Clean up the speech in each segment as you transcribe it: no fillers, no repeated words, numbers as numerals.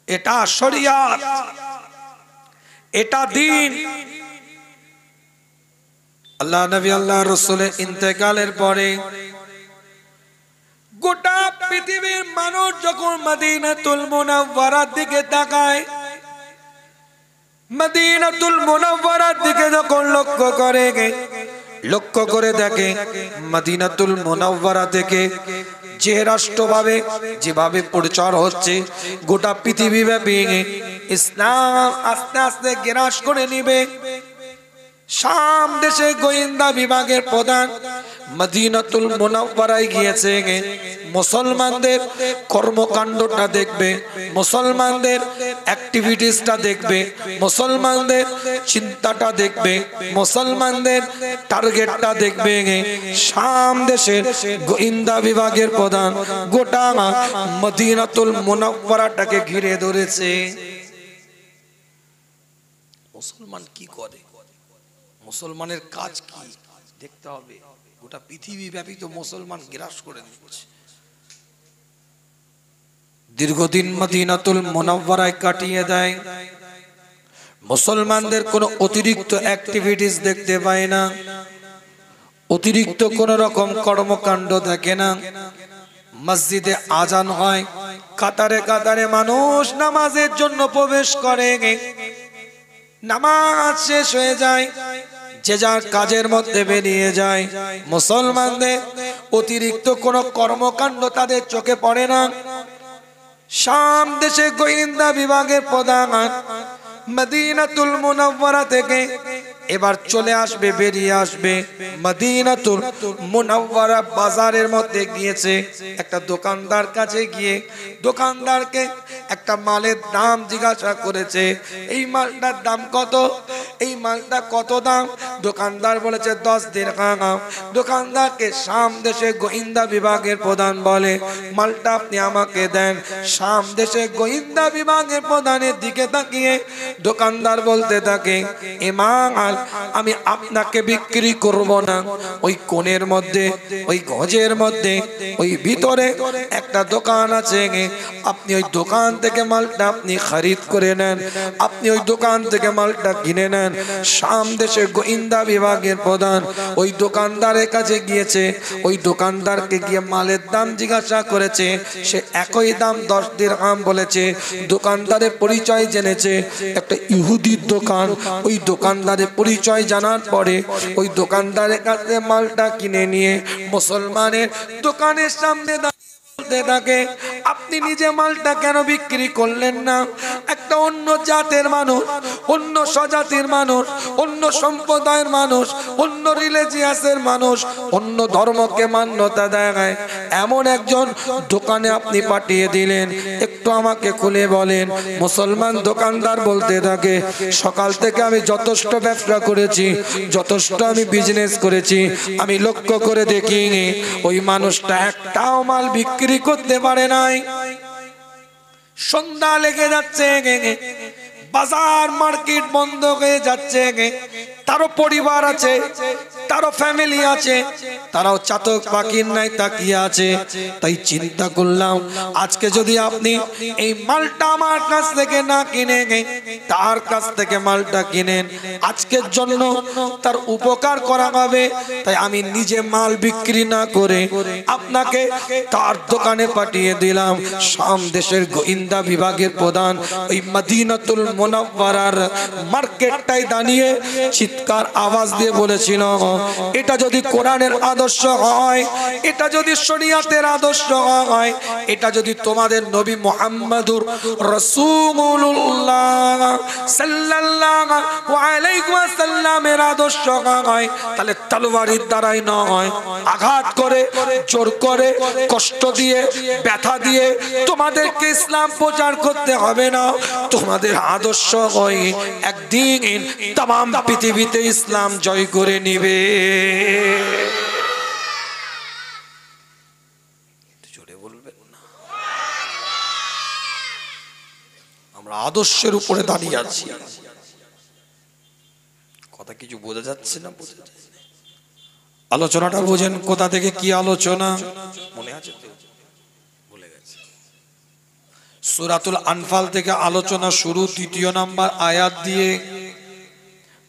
এটা শরিয়াত, এটা দিন। আল্লাহ নবী আল্লাহ রাসূলের ইন্তেকালের পরে গোটা পৃথিবীর মানুষ যখন মদিনাতুল মুনাওয়ারার দিকে তাকায়, মদিনাতুল মুনাওয়ারার দিকে যখন লক্ষ্য করে দেখে মদিনাতুল মুনাওয়ারা থেকে যে রাষ্ট্রভাবে যেভাবে প্রচার হচ্ছে, গোটা পৃথিবী ব্যাপী ইসলাম আস্তে আস্তে গ্রাস করে নিবে। শাম দেশে গোয়েন্দা বিভাগের প্রধান মদিনাতুল মুনাওয়ারায় গিয়েছে, মুসলমানদের কর্মকাণ্ডটা দেখবে, মুসলমানদের অ্যাক্টিভিটিসটা দেখবে, মুসলমানদের চিন্তাটা দেখবে, মুসলমানদের টার্গেটটা দেখবে। শাম দেশের গোয়েন্দা বিভাগের প্রধান গোটা মদিনাতুল মুনাওয়ারাটাকে ঘিরে ধরেছে। মুসলমান কি করে, মুসলমানের কাজ কি দেখতে হবে। গোটা পৃথিবী ব্যাপী তো মুসলমান গ্রাস করে দিচ্ছে। দীর্ঘদিন মদিনাতুল মুনাওয়ারায় কাটিয়ে দেয়, মুসলমানদের কোনো অতিরিক্ত অ্যাক্টিভিটিস দেখতে পায় না, অতিরিক্ত কোন রকম কর্মকাণ্ড দেখে না। মসজিদে আজান হয়, কাতারে কাতারে মানুষ নামাজের জন্য প্রবেশ করে, নামাজ শেষ হয়ে যায়, যে যার কাজের মধ্যে বেরিয়ে যায়। মুসলমানদের অতিরিক্ত কোনো কর্মকাণ্ড তাদের চোখে পড়ে না। শাম দেশে গোয়েন্দা বিভাগের প্রধান মদিনাতুল মুনাওয়ারা থেকে এবার চলে আসবে, বেরিয়ে আসবে মদিনাতুল মুনাওয়ারা বাজারের মধ্যে গিয়েছে। একটা দোকানদার কাছে গিয়ে দোকানদারকে একটা মালের দাম জিজ্ঞাসা করেছে, এই মালটার দাম কত, এই মালটা কত দাম। দোকানদার বলেছে 10 দিরহাম। দোকানদারকে শাম দেশে গোয়েন্দা বিভাগের প্রধান বলে, মালটা আপনি আমাকে দেন। শাম দেশে গোয়েন্দা বিভাগের প্রধানের দিকে তাকিয়ে দোকানদার বলতে থাকে, এ মাল আমি আপনাকে বিক্রি করব না। ওই কোণের মধ্যে, ওই গজের মধ্যে, ওই ভিতরে একটা দোকান আছে, আপনি ওই দোকান থেকে মালটা আপনি খরিদ করে নেন, আপনি ওই দোকান থেকে মালটা কিনে নেন। শাম দেশে গোয়েন্দা বিভাগের প্রধান ওই দোকানদারের কাছে গিয়েছে, ওই দোকানদারকে গিয়ে মালের দাম জিজ্ঞাসা করেছে। সে একই দাম 10 দিরহাম বলেছে। দোকানদারের পরিচয় জেনেছে, একটা ইহুদির দোকান। ওই দোকানদারের পরিচয় জানার পরে ওই দোকানদারের কাছে মালটা কিনে নিয়ে মুসলমানের দোকানের সামনে বলতে থাকে, আপনি নিজে মালটা কেন বিক্রি করলেন না? একটা অন্য জাতের মানুষ, অন্য স্বজাতির মানুষ, অন্য সম্প্রদায়ের মানুষ, অন্য রিলিজিয়াসের মানুষ, অন্য ধর্মকে মান্যতা দেয়, এমন একজন দোকানে আপনি পাঠিয়ে দিলেন, একটু আমাকে খুলে বলেন। মুসলমান দোকানদার বলতে থাকে, সকাল থেকে আমি যথেষ্ট ব্যবসা করেছি, যথেষ্ট আমি বিজনেস করেছি, আমি লক্ষ্য করে দেখি ওই মানুষটা একটাও মাল বিক্রি করতে পারে নাই। সন্ধ্যা লেগে যাচ্ছে, বাজার মার্কেট বন্ধ হয়ে যাচ্ছে, তারও পরিবার আছে, তারও ফ্যামিলি আছে, তারাও চাতক পাখির নাই তাকিয়ে আছে। তাই চিন্তা করলাম, আজকে যদি আপনি এই মালটা আমার কাছ থেকে না কিনে তার কাছ থেকে মালটা কিনেন, আজকের জন্য তার উপকার করা হবে। তাই আমি নিজে মাল বিক্রি না করে আপনাকে তার দোকানে পাঠিয়ে দিলাম। শাম দেশের গোয়েন্দা বিভাগের প্রধান ওই মদিনাতুল মুনাওয়ারার মার্কেটটাই দাঁড়িয়ে চিৎকার আওয়াজ দিয়ে বলেছিল, এটা যদি কোরআনের আদর্শ হয়, এটা যদি শরীয়তের আদর্শ হয়, এটা যদি তোমাদের নবী মুহাম্মদুর রাসূলুল্লাহ সাল্লাল্লাহু আলাইহি ওয়াসাল্লামের আদর্শ হয়, তাহলে তলোয়ারের দ্বারাই নয়, আঘাত করে, জোর করে, কষ্ট দিয়ে, ব্যথা দিয়ে তোমাদেরকে ইসলাম প্রচার করতে হবে না। তোমাদের আদর্শ হয় একদিন तमाम পৃথিবীতে ইসলাম জয় করে নিবে। জোরে বলবেন না? আমরা আদর্শের উপরে দাঁড়িয়ে আছি। কথা কিছু বোঝা যাচ্ছে না? বোঝা যাচ্ছে? আলোচনাটা বোঝেন কোথা থেকে কি আলোচনা? মনে আছে তো? ভুলে গেছে। সূরাতুল আনফাল থেকে আলোচনা শুরু, 3 নম্বর আয়াত দিয়ে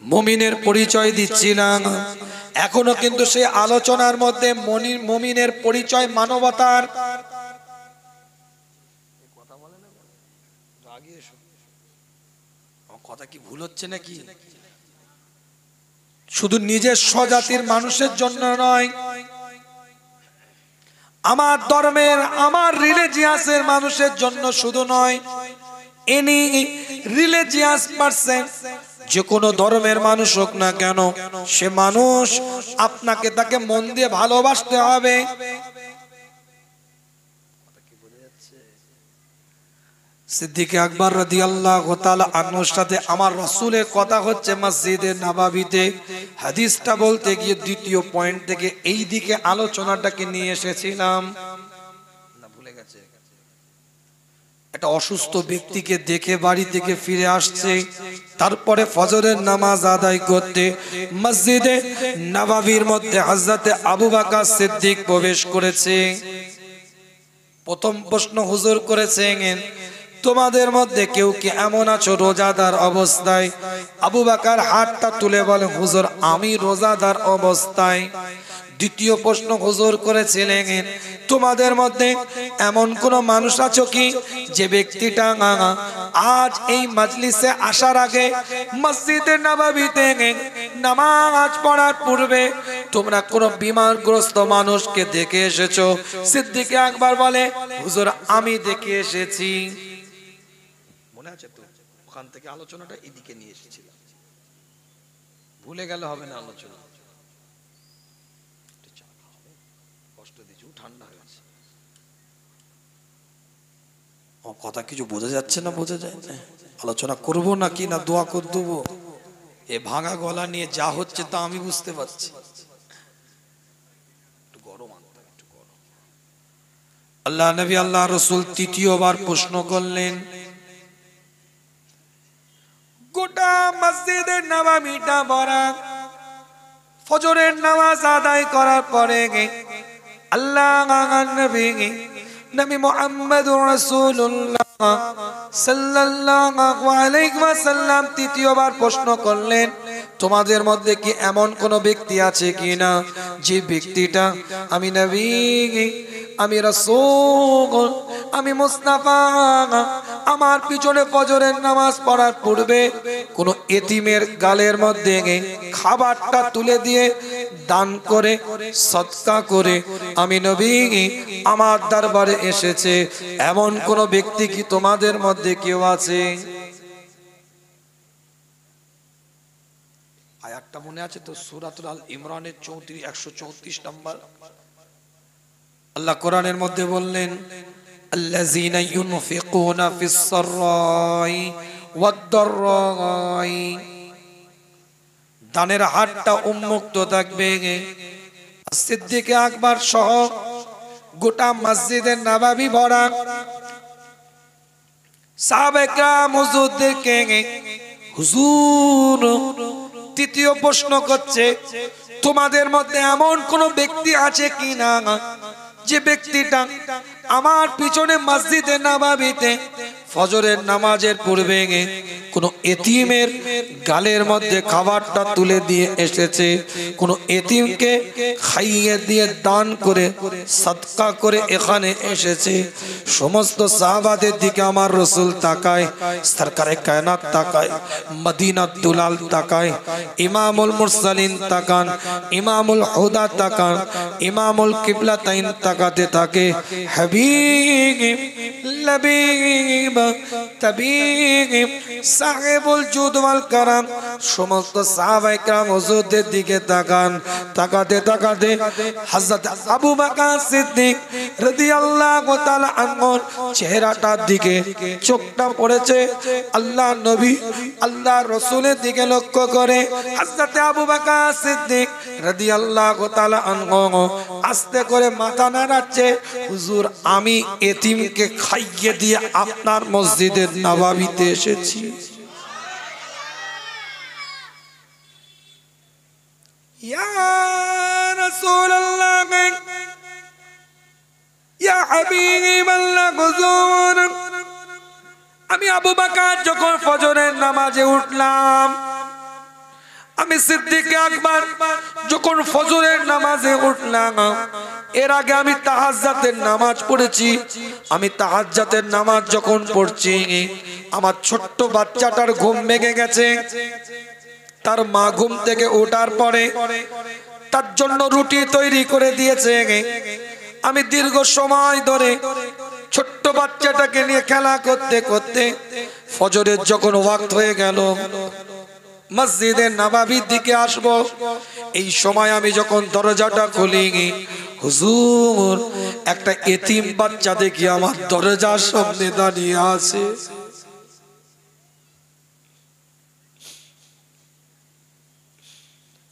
মুমিনের পরিচয় দিচ্ছিলাম। এখনো কিন্তু সেই আলোচনার মধ্যে মুমিনের পরিচয় মানবতার। কথা কি ভুল হচ্ছে নাকি? শুধু নিজের স্বজাতির মানুষের জন্য নয়, আমার ধর্মের, আমার রিলিজিয়াসের মানুষের জন্য শুধু নয়, এনি রিলিজিয়াস পারসন, যে কোনো ধর্মের মানুষ হোক না কেন, সে মানুষ, আপনাকে তাকে মন দিয়ে ভালোবাসতে হবে। সিদ্দিক আকবর রাদিয়াল্লাহু তাআলা আনহুর সাথে আমার রাসূলের কথা হচ্ছে মসজিদে নববীতে। হাদিসটা বলতে গিয়ে দ্বিতীয় পয়েন্ট থেকে এই দিকে আলোচনাটাকে নিয়ে এসেছিলাম, না ভুলে গেছে। একটা অসুস্থ ব্যক্তিকে দেখে বাড়ি থেকে ফিরে আসছে, তারপরে ফজরের নামাজ আদায় করতে মসজিদে নববীর মধ্যে হযরতে আবু বকর সিদ্দিক প্রবেশ করেছে। প্রথম প্রশ্ন হুজুর করেছেন, তোমাদের মধ্যে কেউ কি এমন আছো রোজাদার অবস্থায়? আবু বকর হাতটা তুলে বলে, হুজুর আমি রোজাদার অবস্থায়। দ্বিতীয় প্রশ্ন হুজুর করেছিলেন, তোমাদের মধ্যে এমন কোন মানুষ আছো কি যে ব্যক্তিটা আজ এই মজলিসে আসার আগে মসজিদে নববীতে নামাজ পড়ার পূর্বে তোমরা কোন বিমারগ্রস্ত মানুষকে দেখে এসেছো? সিদ্দিক আকবর বলে, হুজুর আমি দেখে এসেছি। মনে আছে তো? ওখান থেকে আলোচনাটা এদিকে নিয়ে এসেছিলাম, ভুলে গেলে হবে না আলোচনা। ঠান্ডা হয়েছে, কথা কিছু বোঝা যাচ্ছে না? বোঝা যায় না? আলোচনা করবো নাকি না দোয়া করে দেবো? এ ভাঙা গলা নিয়ে যা হচ্ছে তা আমি বুঝতে পারছি। একটু গরম আনতে, একটু গরম। আল্লাহ নবী আল্লাহ রাসূল তৃতীয়বার প্রশ্ন করলেন। গোটা মসজিদের নববীটা ভরা, ফজরের নামাজ আদায় করার পরে আল্লাহ নবী মুহাম্মদুর রাসূলুল্লাহ সাল্লাল্লাহু আলাইহি ওয়াসাল্লাম তৃতীয়বার প্রশ্ন করলেন, তোমাদের মধ্যে কি এমন কোন ব্যক্তি আছে কিনা যে ব্যক্তিটা আমি নবী, আমি রাসূল, আমি মুস্তাফা আমার পিছনে ফজরের নামাজ পড়ার পূর্বে কোন এতিমের গালের মধ্যে খাবারটা তুলে দিয়ে দান করে সদকা করে আমি নবী আমার দরবারে এসেছে, এমন কোন ব্যক্তি কি তোমাদের মধ্যে কেউ আছে? আয়াতটা মনে আছে তো? সূরাতুল আল ইমরানের 134 নম্বর। আল্লাহ কোরআনের মধ্যে বললেন, আল্লাযীনা ইউনফিকুনা ফিস সাররাই ওয়াদ দাররাই, দানের হাতটা উন্মুক্ত থাকবে। সিদ্দিক আকবর সহ গোটা মসজিদে নববী ভরা সাহাবায়ে কেরাম হুজুরদেরকে হুজুর তৃতীয় প্রশ্ন করছে, তোমাদের মধ্যে এমন কোন ব্যক্তি আছে কিনা যে ব্যক্তিটা আমার পিছনে মসজিদে নববীতে ফজরের নামাজের পূর্বে কোন এতিমের গালের মধ্যে খাবারটা তুলে দিয়ে এসেছে, কোন এতিমকে খাইয়ে দিয়ে দান করে সদকা করে এখানে এসেছে। সমস্ত সাহাবাদের দিকে আমার রাসূল তাকায়, সরকারে কায়নাত তাকায়, মদিনাত দুলাল তাকায়, ইমামুল মুরসালিন তাকান, ইমামুল হুদা তাকান, ইমামুল কিবলাতাইন তাকাতে থাকে। হাবিব লবিব তাবিব সাহেবুল জুদ ওয়াল কারাম সমস্ত সাহাবায়ে কেরাম হুজুরদের দিকে তাকান। তাকাতে তাকাতে হযরত আবু বকর সিদ্দিক রাদিয়াল্লাহু তাআলা আনহুর চেহারাটার দিকে চোখটা পড়েছে। আল্লাহ নবী আল্লাহ রাসূলের দিকে লক্ষ্য করে হযরত আবু বকর সিদ্দিক রাদিয়াল্লাহু তাআলা আনহু আস্তে করে মাথা নাড়াচ্ছে, হুজুর আমি এতিমকে খাইয়ে দিয়ে আপনার মসজিদের নববীতে এসেছি। ইয়া রাসূলুল্লাহ ইয়া হাবিবাল্লাহ হুজুর আমি আবু বকর যখন ফজরের নামাজে উঠলাম, আমি সিদ্দিক আকবর যখন ফজরের নামাজে উঠলাম, এর আগে আমি তাহাজ্জুদের নামাজ পড়েছি। আমি তাহাজ্জুদের নামাজ যখন পড়ছি, আমার ছোট্ট বাচ্চাটার ঘুম ভেঙে গেছে। তার মা ঘুম থেকে ওঠার পরে তার জন্য রুটি তৈরি করে দিয়েছে। আমি দীর্ঘ সময় ধরে ছোট্ট বাচ্চাটাকে নিয়ে খেলা করতে করতে ফজরের যখন ওয়াক্ত হয়ে গেল, মসজিদে নববীর দিকে আসব, এই সময় আমি যখন দরজাটা খুলি, হুজুর একটা এতিম বাচ্চা দেখি আমার দরজার সামনে দাঁড়িয়ে আছে।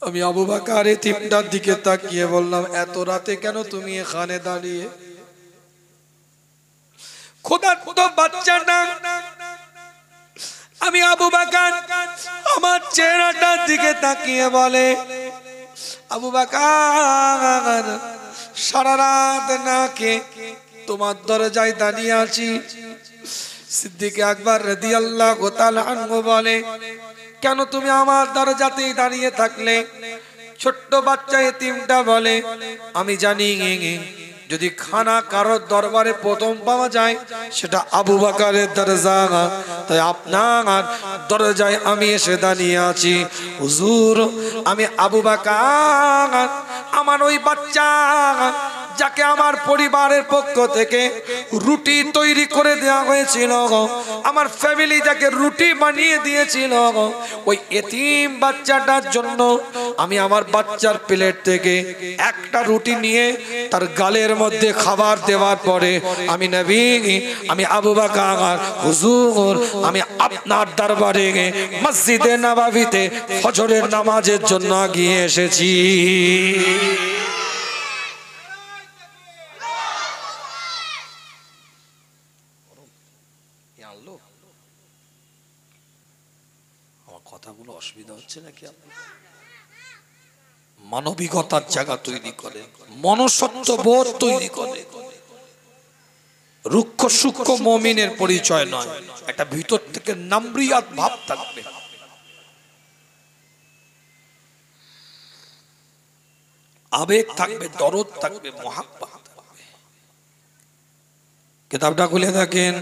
আমি আবু বকর এতিমটার দিকে তাকিয়ে বললাম, এত রাতে কেন তুমি এখানে দাঁড়িয়ে? খোদার তো বাচ্চা না। আমি আবু বকর আমার চেহারাটার দিকে তাকিয়ে বলে, আবু বকর সারা রাত না খেয়ে তোমার দরজায় দাঁড়িয়ে আছি। সিদ্দিক আকবর রাদিয়াল্লাহু তাআলা আনহু বলে, কেন তুমি আমার দরজাতেই দাঁড়িয়ে থাকলে? ছোট্ট বাচ্চা এতিমটা বলে, আমি জানি যদি খানা কারোর দরবারে প্রথম পাওয়া যায় সেটা আবু বকরের দরজা, তাই আপনার দরজায় আমি এসে দাঁড়িয়ে আছি। হুজুর আমি আবু বকর আমার ওই বাচ্চা যাকে আমার পরিবারের পক্ষ থেকে রুটি তৈরি করে দেওয়া হয়েছিল, আমার ফ্যামিলি যাকে রুটি বানিয়ে দিয়েছিল, ওই এতিম বাচ্চাটার জন্য আমি আমার বাচ্চার প্লেট থেকে একটা রুটি নিয়ে তার গালের মধ্যে খাবার দেওয়ার পরে আমি নবী, আমি আবু বকর হুজুর আমি আপনার দরবারে মসজিদে নববীতে ফজরের নামাজের জন্য গিয়ে এসেছি। কথাগুলো অসুবিধা হচ্ছে নাকি? মানবিকতার জায়গা তৈরি করে, মনুষ্যত্ব বোধ তৈরি করে। রুক্ষ সূক্ষ্ম মুমিনের পরিচয় নয়, একটা ভিতর থেকে নামরিয়াত ভাব থাকবে। আবেগ থাকবে, দরদ থাকবে, মুহাব্বত থাকবে। কিতাবটা খুলে দেখেন,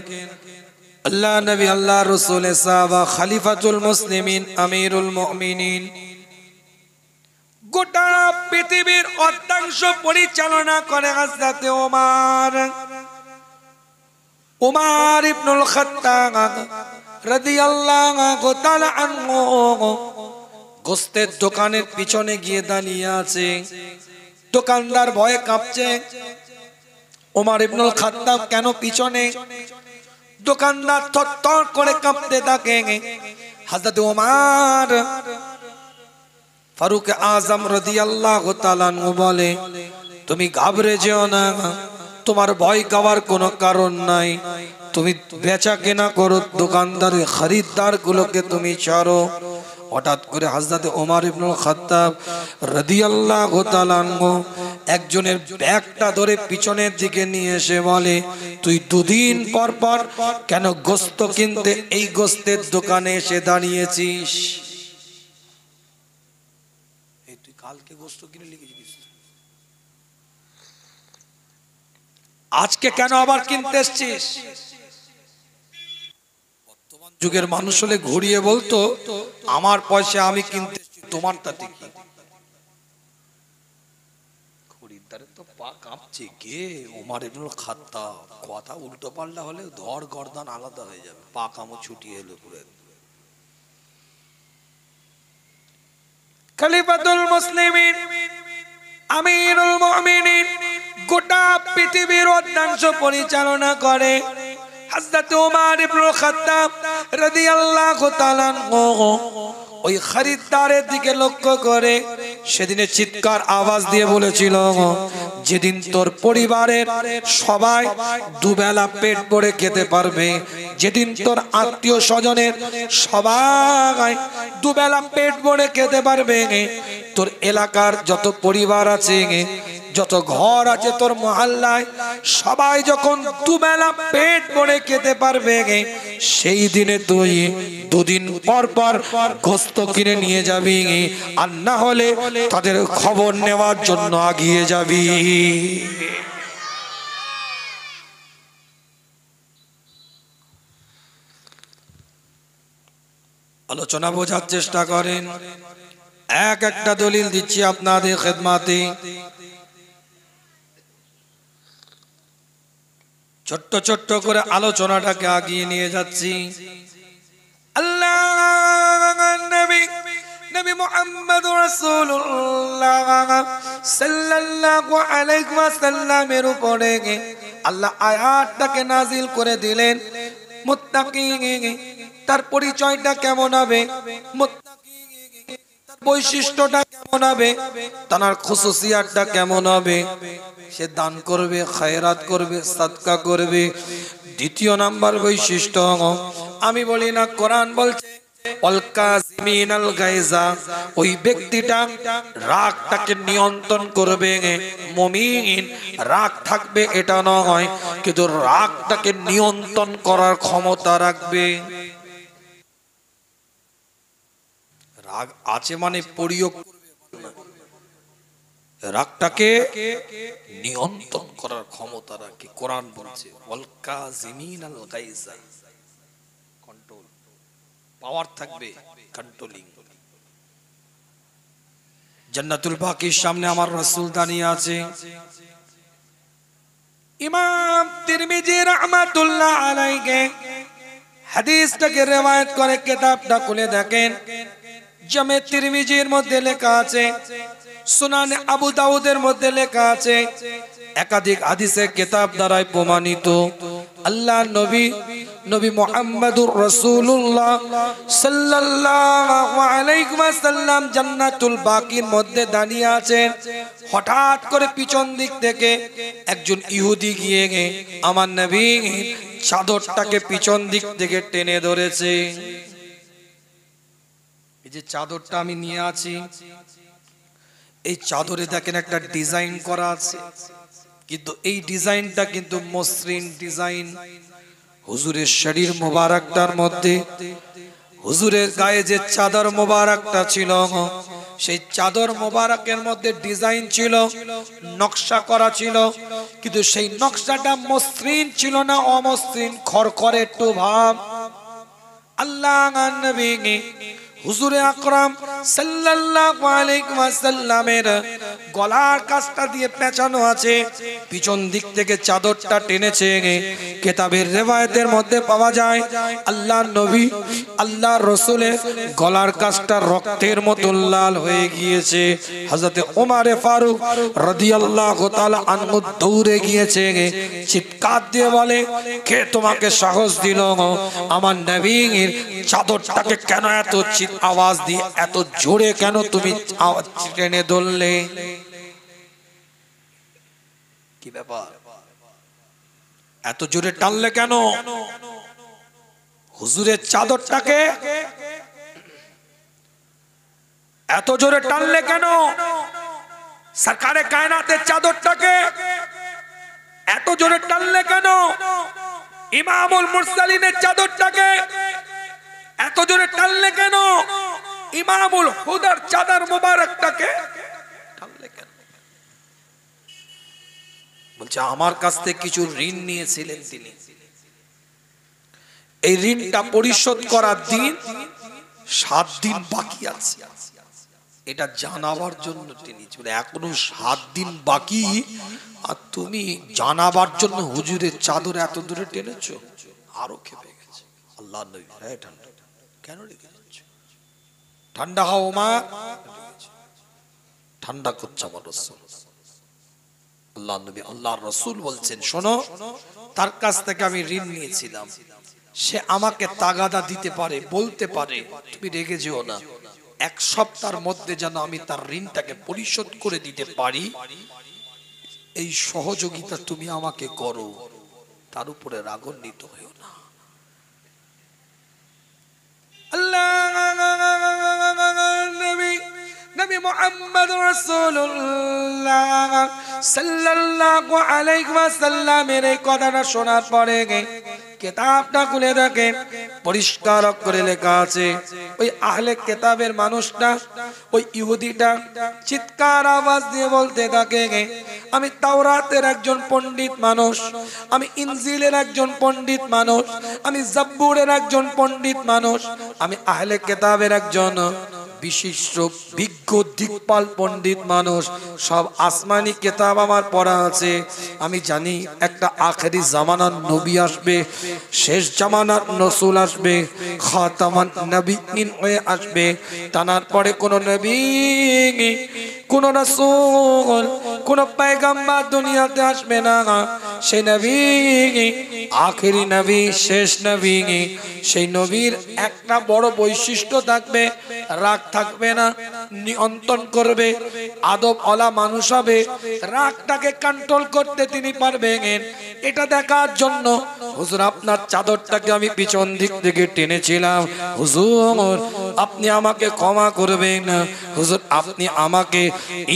আল্লাহ নবী আল্লাহ রাসূল সাহাবা খলিফাতুল মুসলিমিন আমিরুল মুমিনিন গোটা পৃথিবীর অর্ধাংশ পরিচালনা করে হযরত ওমর ইবনুল খাত্তাব রাদিয়াল্লাহু তাআলা আনহু গোস্তের দোকানের পিছনে গিয়ে দাঁড়িয়ে আছে। দোকানদার ভয়ে কাঁপছে। ওমর ইবনুল খাত্তাব কেন পিছনে? দোকানদার থরথর করে কাঁপতে থাকে। হযরত ওমর ফারুক আজম রাদিয়াল্লাহু তাআলা আনহু বলে, তুমি ঘাবড়ে যেও না, তোমার ভয় পাওয়ার কোনো কারণ নাই। তুমি বেচা কেনা করো, দোকানদার খরিদ্দার গুলোকে তুমি ছাড়ো। হঠাৎ করে হযরত ওমর ইবনুল খাত্তাব রাদিয়াল্লাহু তাআলা আনহু একজনের ব্যাগটা ধরে পিছনের দিকে নিয়ে এসে বলে, তুই দুদিন পর পর কেন গোশত কিনতে এই গোশতের দোকানে এসে দাঁড়িয়েছিস? এই তুই কালকে গোশত কিনে লিখেছিস, আজকে কেন আবার কিনতে এসেছিস? বর্তমান যুগের মানুষ হলে ঘুরিয়ে বলতো, আমার পয়সা আমি কিনতে এসেছি, তোমার তাতে কি? খরিদ্দারের তো পা কাঁপছে, কে ওমর ইবনুল খাত্তাব, কথা উল্টো পাল্টা হলে ধর গর্দান আলাদা হয়ে যাবে, পা কামো ছুটিয়ে এলো পুরো। খলিফাতুল মুসলিমিন আমিরুল মুমিনিন গোটা পৃথিবীর অর্ধাংশ পরিচালনা করে হযরত ওমর ইবনুল খাত্তাব রাদিয়াল্লাহু তাআলা আনহু ওই খরিদ্দারের দিকে লক্ষ্য করে সেদিনে চিৎকার আওয়াজ দিয়ে বলেছিল, যেদিন তোর পরিবারের সবাই দুবেলা পেট ভরে খেতে পারবে, যেদিন তোর আত্মীয় স্বজনের সবাই দুবেলা পেট ভরে খেতে পারবে, তোর এলাকার যত পরিবার আছে যত ঘর আছে তোর মহল্লায় সবাই যখন দুবেলা পেট ভরে খেতে পারবে, সেই দিনে তুই দুদিন পর পর গোস্ত কিনে নিয়ে যাবি, আর না হলে তাদের খবর নেওয়ার জন্য আগিয়ে যাবি। আলোচনা বোঝার চেষ্টা করেন, এক একটা দলিল দিচ্ছি আপনাদের খেদমাতে। ছোট্ট ছোট্ট করে আলোচনাটাকে আগিয়ে নিয়ে যাচ্ছি। আল্লাহ নবী নবী মুহাম্মদ রাসূলুল্লাহ সাল্লাল্লাহু আলাইহি ওয়াসাল্লামের উপরে আল্লাহ আয়াতটাকে নাজিল করে দিলেন। মুত্তাকিন তার পরিচয়টা কেমন হবে, বৈশিষ্ট্যটা কেমন হবে, তার খুসুসিয়াতটা কেমন হবে। সে দান করবে, খায়রাত করবে, সাদকা করবে। দ্বিতীয় নাম্বার বৈশিষ্ট্য, আমি বলি না, কোরআন বলছে ওয়াল কাযিমিনাল গায়জা, ওই ব্যক্তিটা রাগটাকে নিয়ন্ত্রণ করবে। মুমিন রাগ থাকবে এটা নয়, কিন্তু রাগটাকে নিয়ন্ত্রণ করার ক্ষমতা রাখবে। রাগ আছে মানে প্রয়োগ, রাগটাকে নিয়ন্ত্রণ করার ক্ষমতা রাখে। কোরআন বলছে ওয়াল কাযিমিনাল গায়জা, কন্ট্রোল পাওয়ার থাকবে, কন্ট্রোলিং। জান্নাতুল বাকির সামনে আমার রাসূল দাঁড়িয়ে আছে। ইমাম তিরমিজি রাহমাতুল্লাহ আলাইহি হাদিসটাকে রওয়ায়াত করে কিতাবটা খুলে দেখেন, জামে তিরমিজির মধ্যে লেখা আছে, সুনান আবু দাউদের মধ্যে লেখা আছে, একাধিক হাদিসের কিতাব দ্বারাই প্রমাণিত। আল্লাহ নবী নবী মুহাম্মদুর রাসূলুল্লাহ সাল্লাল্লাহু আলাইহি ওয়াসাল্লাম জান্নাতুল বাকির মধ্যে দাঁড়িয়ে আছেন। হঠাৎ করে পিছন দিক থেকে একজন ইহুদি গিয়ে আমার নবীর চাদরটাকে পিছন দিক থেকে টেনে ধরেছে। এই যে চাদরটা আমি নিয়ে আছি, এই চাদরে দেখেন একটা ডিজাইন করা আছে, কিন্তু এই ডিজাইনটা কিন্তু মসৃণ ডিজাইন। হুজুরের শরীর মোবারকটার মধ্যে, হুজুরের গায়ে যে চাদর মোবারকটা ছিল, সেই চাদর মোবারকের মধ্যে ডিজাইন ছিল, নকশা করা ছিল, কিন্তু সেই নকশাটা মসৃণ ছিল না, অমসৃণ, খড়খড়ে একটু ভাব। আল্লাহ নবী হুজুরে আকরাম সাল্লাল্লাহু আলাইহি ওয়াসাল্লামের গলার কাছটা দিয়ে পেঁচানো আছে, পিছন দিক থেকে চাদরটা টেনেছে। কিতাবের রিওয়ায়াতের মধ্যে পাওয়া যায় আল্লাহর নবী আল্লাহর রাসূলের গলার কাছটা রক্তের মতো লাল হয়ে গিয়েছে। হযরত ওমর ফারুক রাদিয়াল্লাহু তাআলা আনহু দৌড়ে গিয়েছে, চিৎকার দিয়ে বলে, কে তোমাকে সাহস দিল আমার নবীর চাদরটাকে কেন এত আওয়াজ দিয়ে এত জোরে কেন তুমি টেনে ধরলে? কি ব্যাপার, এত জোরে টানলে কেন? হুজুরের চাদরটাকে এত জোরে টানলে কেন? সরকারে কায়নাতের চাদরটাকে এত জোরে টানলে কেন? ইমামুল মুরসালিনের চাদরটাকে এত জোরে টানলে কেন? ইমামুল হুদার চাদর মুবারকটাকে টানলে কেন? বলছে আমার কাছ থেকে কিছু ঋণ নিয়েছিলেন তিনি, এই ঋণটা পরিশোধ করার দিন 7 দিন বাকি আছে, এটা জানাবার জন্য তিনি বলে এখনো 7 দিন বাকি, আর তুমি জানাবার জন্য হুজুরের চাদর এত দূরে টেনেছো। আরো খেপে গেছে আল্লাহ নবী, ঠান্ডা কেন রেখে যাচ্ছ? ঠান্ডা হও মা, ঠান্ডা করছে আমার রাসূল। আল্লাহ নবী আল্লাহর রাসূল বলছেন, শোনো, তার কাছ থেকে আমি ঋণ নিয়েছিলাম, সে আমাকে তাগাদা দিতে পারে, বলতে পারে তুমি রেগে যেও না, 1 সপ্তাহের মধ্যে যেন আমি তার ঋণটাকে পরিশোধ করে দিতে পারি, এই সহযোগিতা তুমি আমাকে করো, তার উপরে রাগান্বিত হও না। আল্লাহ নবী মুহাম্মাদুর রাসূলুল্লাহ সাল্লাল্লাহু আলাইহি ওয়াসাল্লামের এই কথাটা শোনার পরে কিতাবটা খুলে দেখে পরিষ্কার করে লেখা আছে ওই আহলে কিতাবের মানুষটা ওই ইহুদিটা চিৎকার আওয়াজ দিয়ে বলতে থাকে আমি তাওরাতের একজন পণ্ডিত মানুষ, আমি ইনজিলের একজন পণ্ডিত মানুষ, আমি জাব্বুরের একজন পণ্ডিত মানুষ, আমি আহলে কিতাবের একজন বিশিষ্ট বিজ্ঞ দিকপাল পণ্ডিত মানুষ, সব আসমানি কিতাব আমার পড়া আছে। আমি জানি একটা আখেরি জামানার নবী আসবে, শেষ জামানার রাসূল আসবে, খাতামান নবীন হয়ে আসবে। তার পরে কোন নবী, কোন রাসূল, কোন পয়গম্বর দুনিয়াতে আসবে না। সেই নবী আখেরি নবী, শেষ নবী। সেই নবীর একটা বড় বৈশিষ্ট্য থাকবে, রাগ থাকবে না, নিয়ন্ত্রণ করবে, আদব ওয়ালা মানুষ হবে, রাগটাকে কন্ট্রোল করতে তিনি পারবেন। এটা দেখার জন্য হুজুর আপনার চাদরটাকে আমি পিছন দিক থেকে টেনেছিলাম। হুজুর আপনি আমাকে ক্ষমা করবেন, হুজুর আপনি আমাকে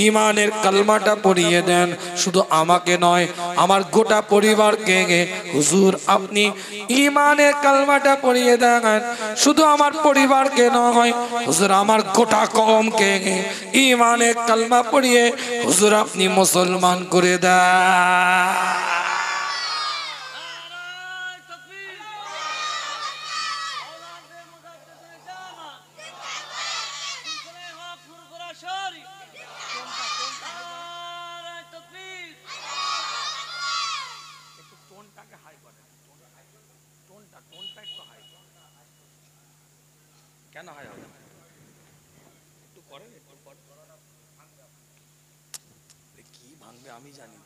ঈমানের কালমাটা পড়িয়ে দেন, শুধু আমাকে নয় আমার গোটা পরিবারকে। হুজুর আপনি ঈমানের কালমাটা পড়িয়ে দেন, শুধু আমার পরিবারকে নয় হুজুর আমার গোটা কওমকে ঈমানের কালমা পড়িয়ে হুজুর আপনি মুসলমান করে দেন। আমি জানি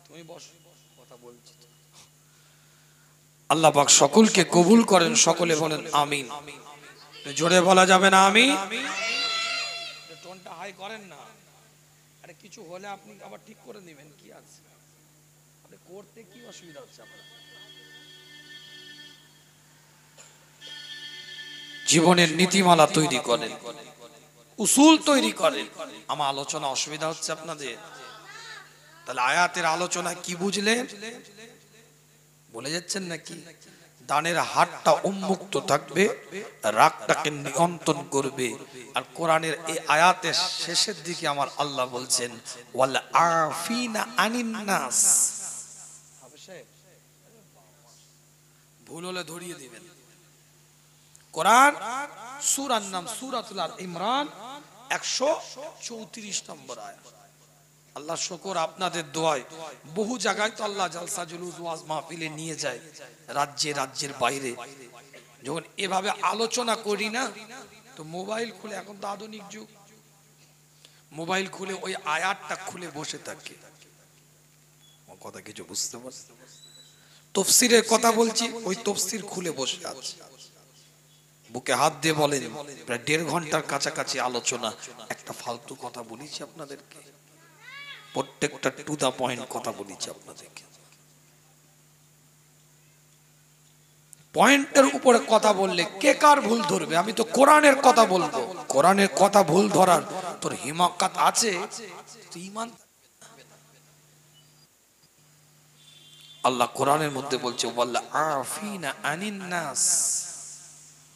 তুমি বস, কথা বলছি। আল্লাহ পাক সকলকে কবুল করেন, সকলে বলেন আমিন। জোরে বলা যাবে না আমিন? টোনটা হাই করেন না, আরে কিছু হলে আপনি আবার ঠিক করে নেবেন, কি আছে আরে করতে কি অসুবিধা হচ্ছে আপনার? জীবনের নীতিমালা তৈরি করেন, উসুল তৈরি করেন। আমার আলোচনা অসুবিধা হচ্ছে আপনাদের? তাহলে আয়াতের আলোচনা কি বুঝলেন? বলে যাচ্ছেন নাকি? দানের হাতটা উন্মুক্ত থাকবে, রাগটাকে নিয়ন্ত্রণ করবে। আর কোরআনের এই আয়াতের শেষের দিকে আমার আল্লাহ বলছেন ওয়াল আফিনা আনিন নাস। ভুল হলে ধরিয়ে দিবেন। কোরআন সূরার নাম সূরাতুল আল ইমরান 134 নম্বর আয়াত। আল্লাহ শুকর আপনাদের দোয়ায় বহু জায়গায় তো আল্লাহ জালসা জুলুস ওয়াজ মাহফিলে নিয়ে যায়, রাজ্যের বাইরে। যখন এভাবে আলোচনা করি না তো মোবাইল খুলে, এখন তো আধুনিক যুগ, মোবাইল খুলে ওই আয়াতটা খুলে বসে থাকে। কথা কিছু বুঝতে পারছেন? তাফসীরের কথা বলছি, ওই তাফসীর খুলে বসে আছে, বুকে হাত দিয়ে বলেন প্রায় 1.5 ঘন্টার কাছাকাছি আলোচনা। একটা ফালতু কথা বলেছি আপনাদেরকে? প্রত্যেকটা টু দা পয়েন্ট কথা বলেছি আপনাদেরকে। পয়েন্টের উপরে কথা বললে কে কার ভুল ধরবে? আমি তো কোরআনের কথা বলবো, কোরআনের কথা ভুল ধরার তোর হিমাকাত আছে? ঈমান আল্লাহ কোরআনের মধ্যে বলছে ওয়াল্লা আফিনা আনিন নাস,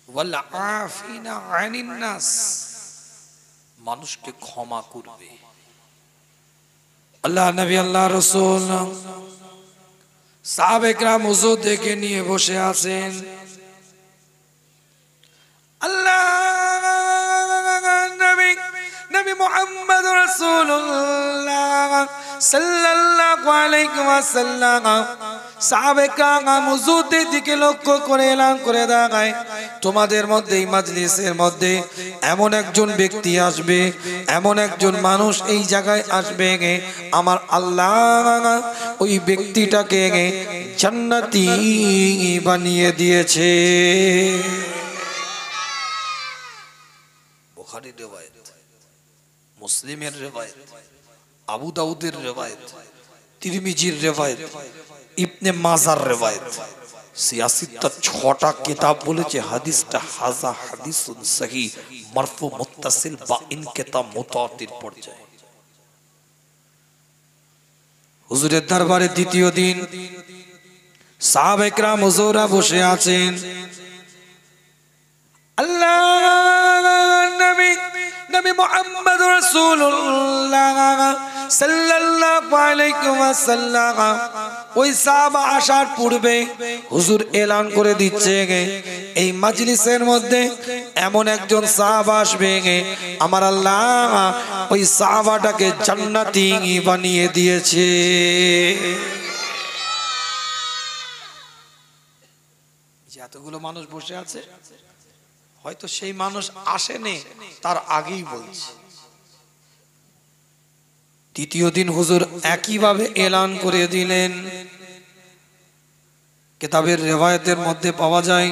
ওয়াল্লা আফিনা আনিন নাস, মানুষকে ক্ষমা করবে। আল্লাহ নবী আল্লাহ রাসূল সাহাবে کرام ওযু দেখে নিয়ে বসে আছেন। আল্লাহ নবী মুহাম্মদ রাসূলুল্লাহ সাল্লাল্লাহু আলাইহি ওয়াসাল্লাম সাহাবে کرام ওযুদের দিকে লক্ষ্য করে এলান করে দেখায়, তোমাদের মধ্যে এই মাজলিসের মধ্যে এমন একজন ব্যক্তি আসবে, এমন একজন মানুষ এই জায়গায় আসবে, আমার আল্লাহ ওই ব্যক্তিটাকে জান্নাতি বানিয়ে দিয়েছে। বুখারীর riwayat, মুসলিমের riwayat, আবু দাউদের riwayat, তিরমিজির riwayat, ইবনে মাজার riwayat। সিয়াসিতটা 6টা কিতাব বলেছে হাদিসটা হাজা হাদিসুন সহিহ মারফু মুত্তাসিল বা ইনকিতা মুতাআতির পর্যায়ে। হুজুরের দরবারে দ্বিতীয় দিন সাহাবা ইকরাম হুজুরা বসে আছেন। আল্লাহ নবী মুহাম্মদ রাসূলুল্লাহ সাল্লাল্লাহু আলাইহি ওয়াসাল্লাম ওই সাহাবা আসার পূর্বে হুজুর এলান করে দিচ্ছে এই মাজলিসের মধ্যে এমন একজন সাহাবা আসবে আমার আল্লাহ ওই সাহাবাটাকে জান্নাতি বানিয়ে দিয়েছে। এতগুলো মানুষ বসে আছে, হয়তো সেই মানুষ আসেনি, তার আগেই বলছে। তৃতীয় দিন হুজুর একইভাবে এলান করে দিলেন। কিতাবের রিওয়ায়াতের মধ্যে পাওয়া যায়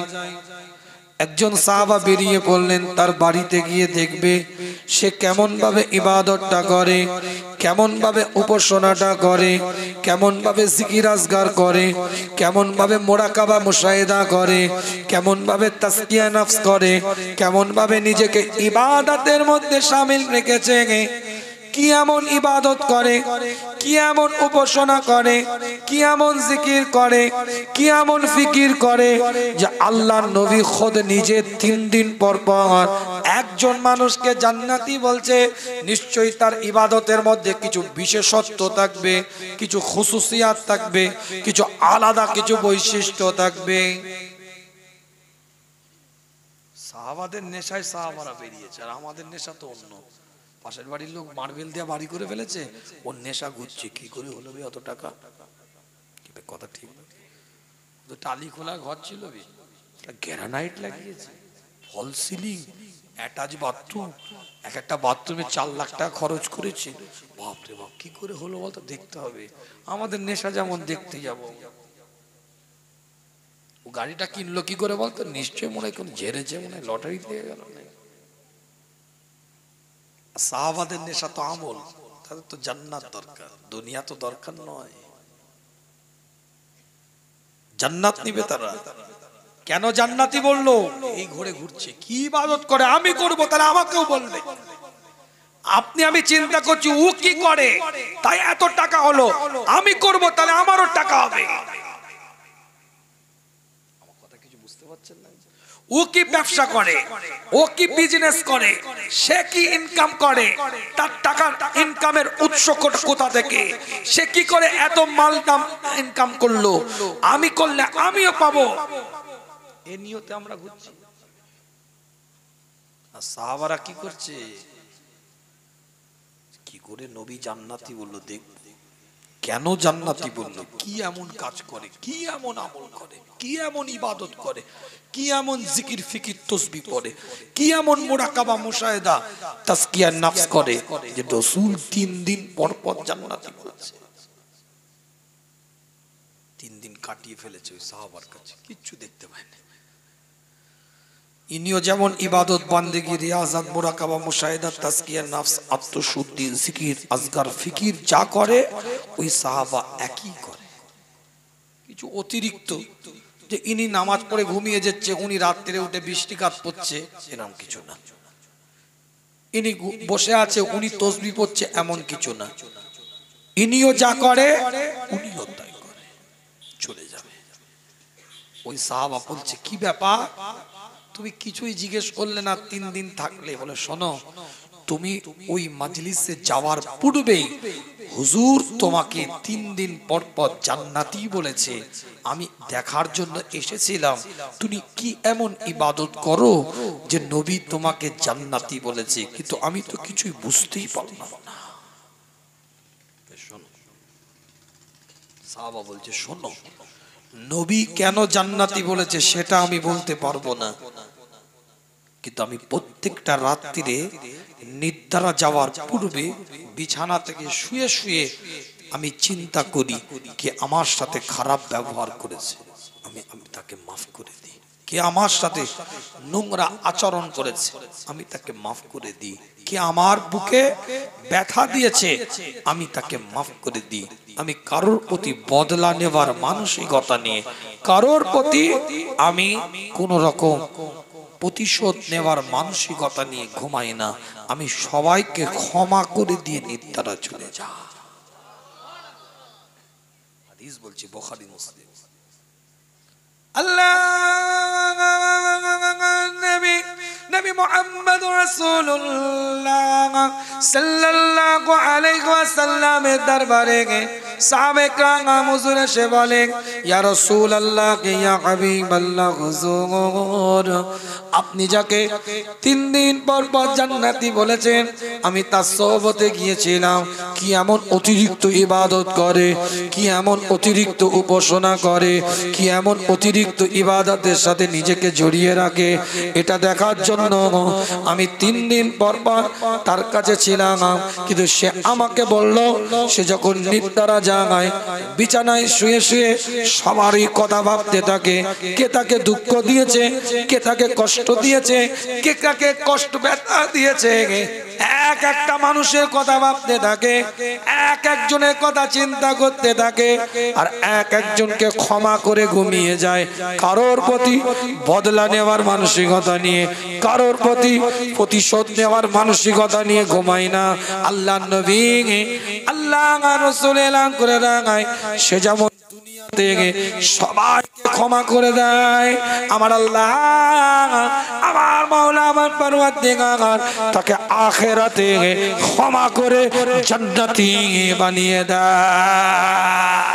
একজন সাহাবা বেরিয়ে পড়লেন, তার বাড়িতে গিয়ে দেখবে সে কেমন ভাবে ইবাদতটা করে, কেমন ভাবে উপাসনাটা করে, কেমন ভাবে জিকির আজগার করে, কেমন ভাবে মুরাকাবা মুশাহিদা করে, কেমন ভাবে তাসকিয়া নফস করে, কেমন ভাবে নিজেকে ইবাদতের মধ্যে শামিল রেখেছে, কি এমন ইবাদত করে, কি এমন উপাসনা করে, কি এমন জিকির করে, কি এমন ফিকির করে যে আল্লাহর নবী খোদ নিজে 3 দিন পর পর একজন মানুষকে জান্নাতি বলছে। নিশ্চয়ই তার ইবাদতের মধ্যে কিছু বিশেষত্ব থাকবে, কিছু খুসুসিয়াত থাকবে, কিছু আলাদা কিছু বৈশিষ্ট্য থাকবে। সাহাবাদের নেশায় সাহাবারা বেরিয়েছে, আর আমাদের নেশা তো অন্য। পাশের বাড়ির লোক মার্বেল দিয়ে বাড়ি করে ফেলেছে, ওর নেশা ঘুরছে, কি করে হলো অত টাকা, কথা ঠিক না। টালি খোলা ঘর ছিল, গ্রানাইট লাগিয়েছে, ফল সিলিং, অ্যাটাচ বাথরুম, এক একটা বাথরুমে 4 লাখ টাকা খরচ করেছে। বাপরে বাপ, কি করে হলো বলতো, দেখতে হবে। আমাদের নেশা যেমন দেখতে যাব। ও গাড়িটা কিনলো কি করে বলতো, নিশ্চয়ই মনে হয় কোন ঝেড়েছে, মনে হয় লটারি দিয়ে গেল। সাহাবাদের নেশা তো আমল, তাদের তো জান্নাত দরকার, দুনিয়া তো দরকার নয়। জান্নাত নিবে তারা। কেন জান্নাতি বললো? এই ঘুরে ঘুরছে, কি ইবাদত করে, আমি করব, তাহলে আমাকেও বলবে। আপনি আমি চিন্তা করছি ও কি করে তাই এত টাকা হলো, আমি করব, তাহলে আমারও টাকা হবে। আমার কথা কিছু বুঝতে পারছেন না? ও কি ব্যবসা করে, ও কি বিজনেস করে, সে কি ইনকাম করে, তার টাকার ইনকামের উৎস কোথা থেকে, সে কি করে এত মাল দাম ইনকাম করলো, আমি করলে আমিও পাবো, এ নিয়তে আমরা ঘুরছি। আর সাহাবারা কি করছে, কি করে নবী জান্নাতি বললো, দেখ কেন জান্নাতি বললো, কি এমন কাজ করে, কি এমন আমল করে, কি এমন ইবাদত করে, কি এমন জিকির ফিকির তসবিহ পড়ে, কি এমন মুরাকাবা মুশাহিদা তাসকিয়া নফস করে যে রাসূল 3 দিন পর পর জান্নাতি বলছে। 3 দিন কাটিয়ে ফেলেছে ওই সাহাবার কাছে, কিচ্ছু দেখতে পায়নি। ইনিও যেমন ইবাদত বান্দেগি রিয়াজাত মুরাকাবা মুশাহিদা তাসকিয়া নফস আত্মশুদ্ধি জিকির আজগার ফিকির যা করে ওই সাহাবা একই করে। কিছু অতিরিক্ত যে ইনি নামাজ পড়ে ঘুমিয়ে যাচ্ছে, উনি রাত্রে উঠে বৃষ্টিকাত পড়ছে, এরকম কিছু না। ইনি বসে আছে, উনি তসবিহ পড়ছে, এমন কিছু না। ইনিও যা করে উনিও তাই করে, চলে যাবে। ওই সাহাবা বলছে, কি ব্যাপার, তুমি কিছুই জিজ্ঞেস করলে না 3 দিন থাকলে? বলে, শোনো, তুমি ওই মাজলিসে যাওয়ার পূর্বেই হুজুর তোমাকে 3 দিন পর পর জান্নাতি বলেছে, আমি দেখার জন্য এসেছিলাম তুমি কি এমন ইবাদত করো যে নবী তোমাকে জান্নাতি বলেছে, কিন্তু আমি তো কিছুই বুঝতেই পারলাম না। শোনো, সাহাবা বলছে, শোনো, নবী কেন জান্নাতি বলেছে সেটা আমি বলতে পারবো না, কিন্তু আমি প্রত্যেকটা রাত্রিরে নিদ্রা যাওয়ার পূর্বে বিছানা থেকে শুয়ে শুয়ে আমি চিন্তা করি কে আমার সাথে খারাপ ব্যবহার করেছে, আমি তাকে মাফ করে দিই। কে আমার সাথে নোংরা আচরণ করেছে, আমি তাকে মাফ করে দিই। কে আমার বুকে ব্যথা দিয়েছে, আমি তাকে মাফ করে দিই। আমি কারোর প্রতি বদলা নেবার মানসিকতা নিয়ে কারোর প্রতি আমি কোন রকম প্রতিশোধ নেওয়ার মানসিকতা নিয়ে ঘুমাই না, আমি সবাইকে ক্ষমা করে দিয়ে নির্তারা চলে যা। হাদিস বলছি, বুখারী মুসলিম। আল্লাহ নবী মুহাম্মদ রাসূলুল্লাহ সাল্লাল্লাহু আলাইহি ওয়াসাল্লামের দরবারে সাহাবে کرام হুজুর এসে বলেন, ইয়া রাসূলুল্লাহ, ইয়া হাবিবাল্লাহ হুজুর, আপনি যাকে 3 দিন পর পর জান্নাতি বলেছেন, আমি তার সোহবতে গিয়েছিলাম, কি এমন অতিরিক্ত ইবাদত করে, কি এমন অতিরিক্ত উপাসনা করে, কি এমন অতিরিক্ত ইবাদতের সাথে নিজেকে জড়িয়ে রাখে, এটা দেখার জন্য আমি 3 দিন পর পর তার কাছে ছিলাম। কিন্তু সে আমাকে বলল, সে যখন নিদ্রা জাগায়, বিছানায় শুয়ে শুয়ে সবারই কথা ভাবতে থাকে, কে তাকে দুঃখ দিয়েছে, কে তাকে কষ্ট দিয়েছে, কে কাকে কষ্ট ব্যথা দিয়েছে, এক একটা মানুষের কথা ভাবতে থাকে, এক একজনের কথা চিন্তা করতে থাকে, আর এক একজনকে ক্ষমা করে ঘুমিয়ে যায়। কারোর প্রতি বদলা নেওয়ার মানসিকতা নিয়ে, কারোর প্রতি প্রতিশোধ নেওয়ার মানসিকতা নিয়ে ঘুমায় না। আল্লাহ নবী, আল্লাহ রাসূল এলান করে রাখায়, সে যেমন দুনিয়াতে সবাইকে ক্ষমা করে দেয়, আমার আল্লাহ, আমার মাওলা, আমার পরওয়ারদিগার তাকে আখিরাতে ক্ষমা করে জান্নাতি বানিয়ে দেয়।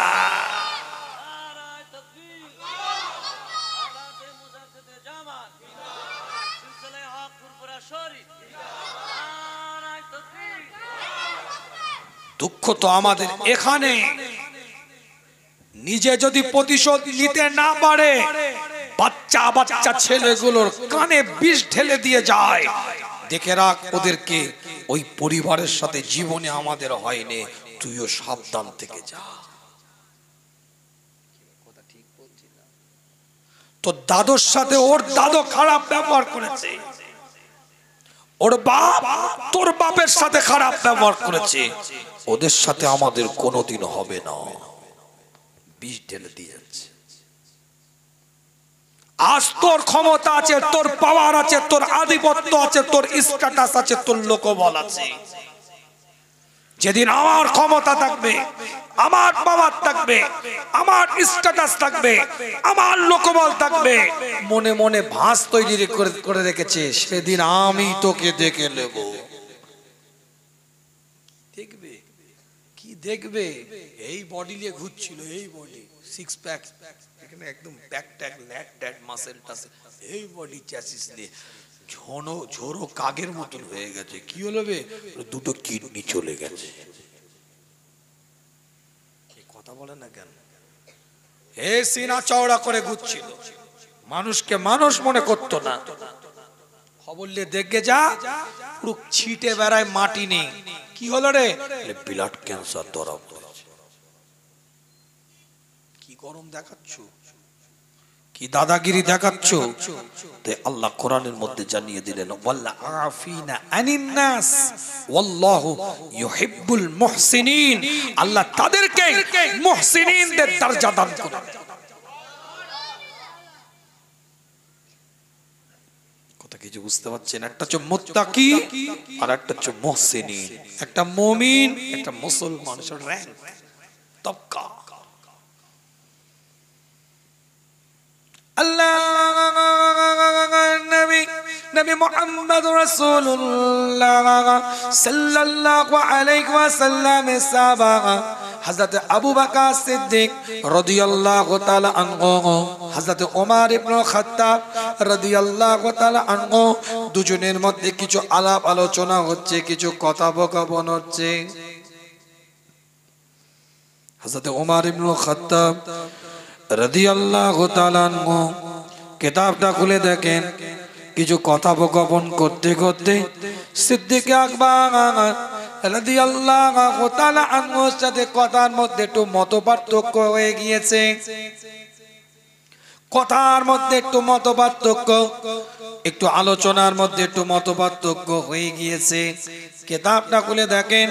দুঃখ তো আমাদের এখানে, নিজে যদি প্রতিশোধ নিতে না পারে, বাচ্চা বাচ্চা ছেলেগুলোর কানে বিষ ঢেলে দিয়ে যায়। দেখে রাখ, ওদেরকে ওই পরিবারের সাথে জীবনে আমাদের হয়নি, তুইও সাবধান থেকে যা। তো দাদুর সাথে ওর দাদু খারাপ ব্যবহার করেছে, ওর বাপ তোর বাপের সাথে খারাপ ব্যবহার করেছে, ওদের সাথে আমাদের কোনোদিন হবে না, বিষ ঢেলে দিয়ে যাচ্ছে। আজ তোর ক্ষমতা আছে, তোর পাওয়ার আছে, তোর আধিপত্য আছে, তোর স্ট্যাটাস আছে, তোর লোকবল আছে। যেদিন আমার ক্ষমতা থাকবে, আমার পাওয়ার থাকবে, আমার স্ট্যাটাস থাকবে, আমার লোকবল থাকবে, মনে মনে ভাঁজ তৈরি করে রেখেছে, সেদিন আমি তোকে দেখে নেব। দেখবে কি দেখবে? এই বডি নিয়ে ঘুরছিল, এই বডি, 6 প্যাক, এখানে একদম প্যাক ট্যাক, ল্যাট ট্যাট, মাসেল টাসেল, এই বডি চ্যাসিস নিয়ে ঝোড়ো কাগের মতন হয়ে গেছে। কি হলো বে? 2টো কিডনি চলে গেছে। কথা বলে না কেন? এ সিনা চওড়া করে ঘুরছিল, মানুষকে মানুষ মনে করতো না। খবর নিয়ে দেখে যা, পুরো ছিটে বেড়ায়, মাটি নেই। কি হলো রে? ব্লাড ক্যান্সার ধরা পড়েছে। কি গরম দেখাচ্ছ, কি দাদাগিরি দেখাচ্ছ? তাই আল্লাহ কোরআনের মধ্যে জানিয়ে দিলেন, ওয়াল্লাহু আফিনা আনিন নাস ওয়াল্লাহু ইউহিব্বুল মুহসিনিন। আল্লাহ তাদেরকে মুহসিনিনদের দরজা দান করেন। কথা কিছু বুঝতে পারছেন? একটা হচ্ছে মুত্তাকি আর একটা হচ্ছে মুহসিনিন, একটা মুমিন, একটা মুসলমান, র্যাঙ্ক তবকা। আল্লাহ নবী মুহাম্মদ রাসূলুল্লাহ সাল্লাল্লাহু আলাইহি ওয়াসাল্লামের সাহাবা হযরত আবু বকর সিদ্দিক রাদিয়াল্লাহু তাআলা আনহু, হযরত ওমর ইবনে খাত্তাব রাদিয়াল্লাহু তাআলা আনহু, দুজনের মধ্যে কিছু আলাপ আলোচনা হচ্ছে, কিছু কথোপকথন হচ্ছে। হযরত ওমর ইবনে খাত্তাব রাদিয়াল্লাহু তাআলা আনহু কিতাবটা খুলে দেখেন, কিছু কথোপকথন করতে করতে সিদ্দিক আকবর রাদিয়াল্লাহু তাআলা আনহুর সাথে কথার মধ্যে একটু মতপার্থক্য হয়ে গিয়েছে। কথার মধ্যে একটু মতপার্থক্য, একটু আলোচনার মধ্যে একটু মতপার্থক্য হয়ে গিয়েছে। কিতাবটা খুলে দেখেন,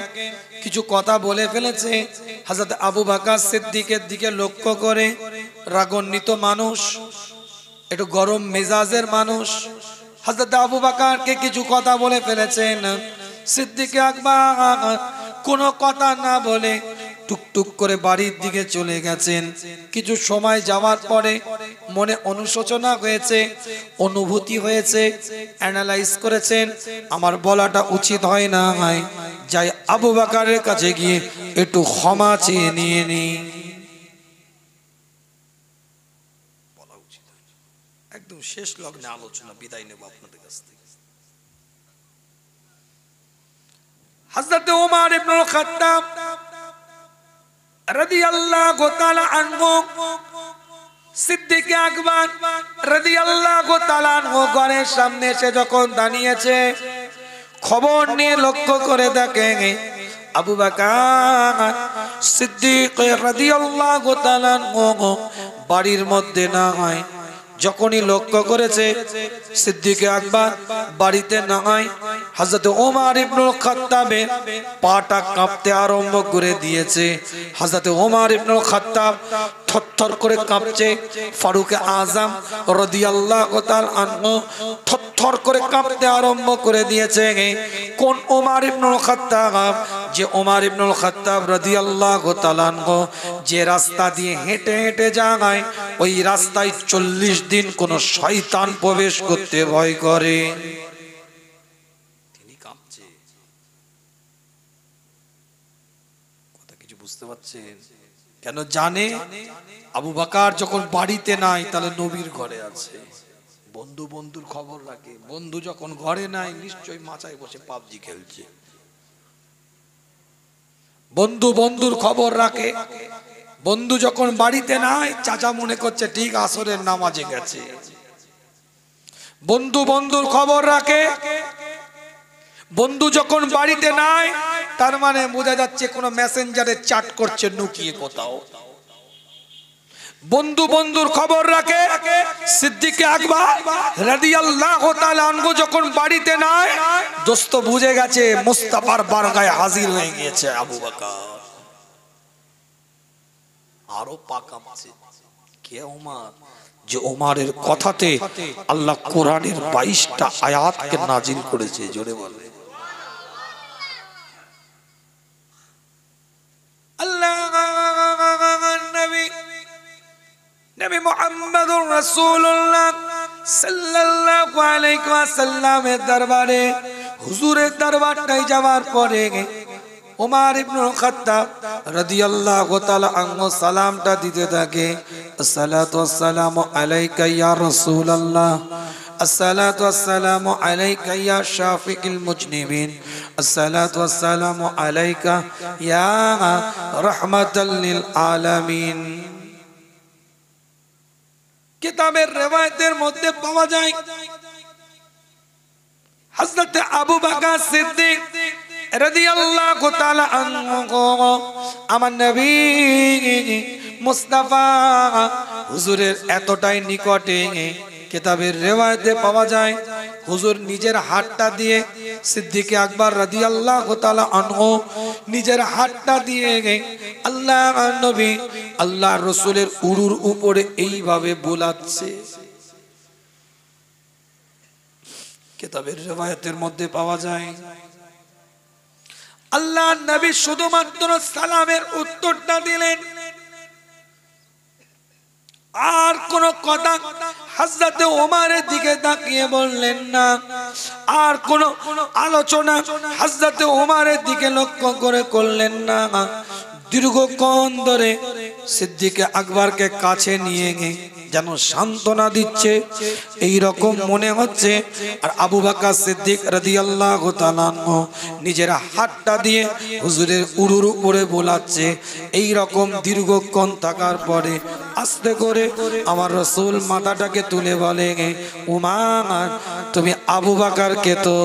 কিছু কথা বলে ফেলেছে। হযরত আবু বকর সিদ্দিকের দিকে লক্ষ্য করে, রাগান্বিত মানুষ, একটু গরম মেজাজের মানুষ, হযরত আবু বকরকে কিছু কথা বলে ফেলেছেন। সিদ্দিক আকবর কোনো কথা না বলে টুকটুক করে বাড়ির দিকে চলে গেছেন। কিছু সময় যাওয়ার পরে মনে অনুশোচনা হয়েছে, অনুভূতি হয়েছে, অ্যানালাইজ করেছেন, আমার বলাটা উচিত হয় না, যাই আবু বকরের কাছে গিয়ে একটু ক্ষমা চেয়ে নিয়ে নি। বলা উচিত একদম শেষ লগ্নে আলোচনা, বিদায় নেব আপনাদের কাছ থেকে। হযরত ওমর ইবনে খাত্তাব রাদিয়াল্লাহু তাআলা আনহু, সিদ্দিক আকবর রাদিয়াল্লাহু তাআলা আনহু ঘরের সামনে এসে যখন দাঁড়িয়েছে, খবর নিয়ে লক্ষ্য করে দেখেন আবু বকর সিদ্দিক রাদিয়াল্লাহু তাআলা আনহু বাড়ির মধ্যে নাই। যখনই লক্ষ্য করেছে সিদ্দিক আকবর বাড়িতে নাই, হযরত ওমর ইবনে খাত্তাবের পাটা কাঁপতে আরম্ভ করে দিয়েছে। হযরত ওমর ইবনে খাত্তাব থরথর করে কাঁপছে। ফারুক আজম রাদিয়াল্লাহু তাআলা আনহু থরথর করে কাঁপতে আরম্ভ করে দিয়েছে। কোন ওমর ইবনে খাত্তাব? যে ওমর ইবনে খাত্তাব রাদিয়াল্লাহু তাআলা আনহু যে রাস্তা দিয়ে হেঁটে হেঁটে যায়, ওই রাস্তায় 40 দিন কোন শয়তান প্রবেশ করতে ভয় করে। তিনি কাঁপছে। কথা কিছু বুঝতে পারছেন? কেন জানে আবু বকর যখন বাড়িতে নাই তাহলে নবীর ঘরে আছে। বন্ধু বন্ধুর খবর রাখে, বন্ধু যখন ঘরে নাই নিশ্চয়ই মাচায় বসে পাবজি খেলছে। বন্ধু বন্ধুর খবর রাখে, বন্ধু যখন বাড়িতে নাই চাচা মনে করছে ঠিক আসরের নামাজে গেছে। বন্ধু বন্ধুর খবর রাখে, বন্ধু যখন বাড়িতে নাই তার মানে বোঝা যাচ্ছে কোনো মেসেঞ্জারে চ্যাট করছে লুকিয়ে কোথাও। বন্ধু বন্ধুর খবর রাখে। সিদ্দিক আকবর রাদিয়াল্লাহু তাআলা আনহু যখন বাড়িতে নাই, দোস্ত বুঝে গেছে মুস্তাফার বারগায় হাজির হয়ে গিয়েছে আবু বকর। আরো পাকাচ্ছে কে? ওমর। যে ওমরের কথাতে আল্লাহ কোরআনের 22টা আয়াতকে নাজিল করেছে। জোরে বলে আল্লাহ। নবী মুহাম্মদুর রাসূলুল্লাহ সাল্লাল্লাহু আলাইহি ওয়াসাল্লামের দরবারে, হুজুরের দরবারটায় যাওয়ার পরে ওমর ইবনে খাত্তাব রাদিয়াল্লাহু তাআলা আনহু সালামটা দিতে থাকে। আসসালাতু ওয়াসসালামু আলাইকা ইয়া রাসূলুল্লাহ, আসসালাতু ওয়াসসালামু আলাইকা ইয়া শাফিউল মুজনিবিন, আসসালাতু ওয়াসসালামু আলাইকা ইয়া রাহমাতাল লিল আলামিন। কিতাবের রিওয়ায়াতের মধ্যে পাওয়া যায় হযরত আবু বকর সিদ্দিক রাদিয়াল্লাহু তাআলা আনহু আমার নবী মুস্তাফা হুজুরের এতটাই নিকটে, কিতাবের রিওয়ায়াতে পাওয়া যায় হুজুর নিজের হাতটা দিয়ে সিদ্দিক আকবর রাদিয়াল্লাহু তাআলা আনহু নিজের হাতটা দিয়ে আল্লাহ নবী আল্লাহ রাসূলের উরুর উপরে এইভাবে বোলাচ্ছে। কিতাবের রিওয়ায়াতের মধ্যে পাওয়া যায় আল্লাহ নবী শুধুমাত্র সালামের উত্তরটা দিলেন, আর কোন কথা হযরত ওমরের দিকে তাকিয়ে বললেন না, আর কোন আলোচনা হযরত ওমরের দিকে লক্ষ্য করে করলেন না। দীর্ঘক্ষণ ধরে সিদ্দিক আকবরকে কাছে নিয়ে গিয়ে যেন সান্ত্বনা দিচ্ছে এই রকম মনে হচ্ছে। আর আবু বকর সিদ্দিক রাদিয়াল্লাহু তাআলা আনহু নিজের হাতটা দিয়ে হুজুরের উরুর উপরে বোলাচ্ছে। এই রকম দীর্ঘক্ষণ থাকার পরে আস্তে করে আমার রাসূল মাথাটাকে তুলে বলে, উমার তুমি আবু বকরকে তো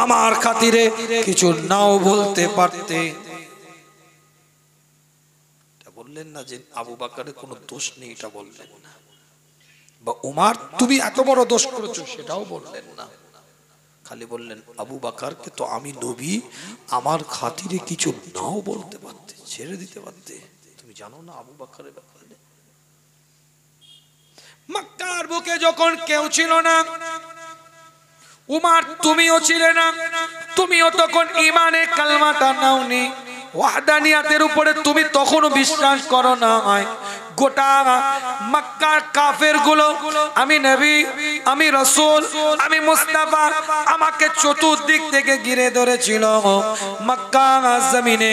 আমার খাতিরে কিছু নাও বলতে পারতে। বললেন না যে আবু বকরের কোনো দোষ নেই, এটা বললেন না। বা উমার তুমি এত বড় দোষ করেছো সেটাও বললেন না। খালি বললেন আবু বকরকে তো আমি নবী, আমার খাতিরে কিছু নাও বলতে পারতে, ছেড়ে দিতে পারতে। তুমি জানো না আবু বকরের ব্যাপারে? মক্কার বুকে যখন কেউ ছিল না, উমার তুমিও ছিলে না, তুমিও তখন ঈমানে কালমাটা নাওনি, ওয়াহদানিয়াতের উপরে তুমি তখনও বিশ্বাস করো না। গোটা মক্কার কাফের গুলো আমি নবী, আমি রাসূল, আমি মুস্তাফা, আমাকে চতুর্দিক থেকে ঘিরে ধরেছিল। মক্কা জমিনে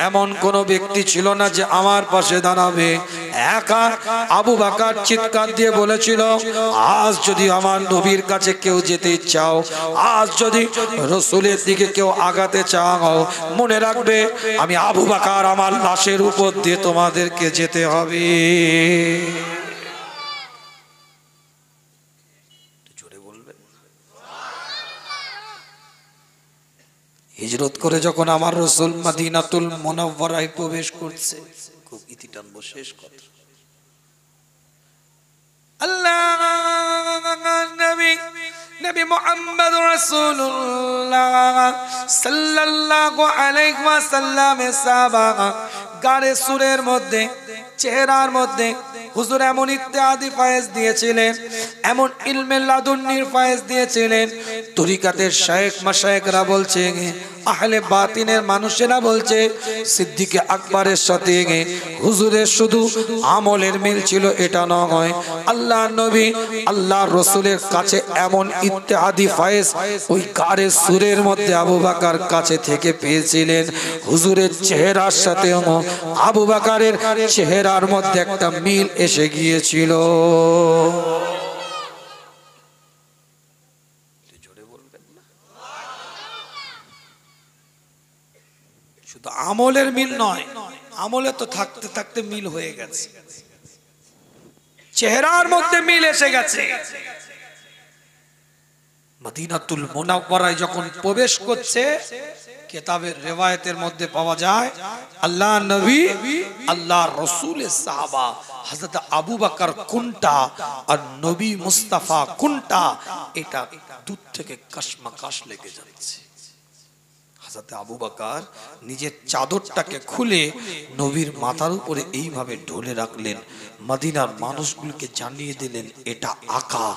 এমন কোন ব্যক্তি ছিল না যে আমার পাশে দাঁড়াবে। একা আবু বকর চিৎকার দিয়ে বলেছিল, আজ যদি আমার নবীর কাছে কেউ যেতে চাও, আজ যদি রাসূলের দিকে কেউ আগাতে চাও, মনে রাখবে আমি আবু বকর আমার লাশের উপর দিয়ে তোমাদেরকে যেতে হবে। জোরে বলবেন। হিজরত করে যখন আমার রাসূল মদিনাতুল মুনাওয়ারায় প্রবেশ করছে, খুব ইতি টানবো, শেষ কথা। আল্লাহ নবী নবী মুহাম্মদ রাসূলুল্লাহ সাল্লাল্লাহু আলাইহি ওয়াসাল্লাম সাহাবা গারে সুরের মধ্যে, চেহারার মধ্যে হুজুর এমন ইত্যাদি ফায়েজ দিয়েছিলেন, এমন ইলমে লাদুন্নির ফায়েজ দিয়েছিলেন। তরিকাতের শায়েখ মাশায়েখরা বলছে, আহলে বাতিনের মানুষেরা বলছে, সিদ্দিকে আকবরের সাথে হুজুরের শুধু আমলের মিল ছিল এটা নয়, আল্লাহর নবী আল্লাহর রাসূলের কাছে এমন ইত্যাদি ফায়েজ ওই গারে সুরের মধ্যে আবু বকর কাছে থেকে পেয়েছিলেন। হুজুরের চেহারার সাথে আবু বকরের চেহারার মধ্যে একটা মিল এসে গিয়েছিল। শুধু আমলের মিল নয়, আমলে তো থাকতে থাকতে মিল হয়ে গেছে, চেহারার মধ্যে মিল এসে গেছে। মদিনাতুল মুনাওয়ারায় যখন প্রবেশ করছে, কিতাবের রিওয়ায়াতের মধ্যে পাওয়া যায় আল্লাহ নবী আল্লাহর রাসূলের সাহাবা হযরত আবু বকর কোনটা আর নবী মুস্তাফা কোনটা, এটা দূর থেকে কশমকশ লেগে যাচ্ছে। হযরত আবু বকর নিজের চাদরটাকে খুলে নবীর মাথার উপরে এইভাবে ঢলে রাখলেন, মদিনার মানুষগুলোকে জানিয়ে দিলেন এটা আকা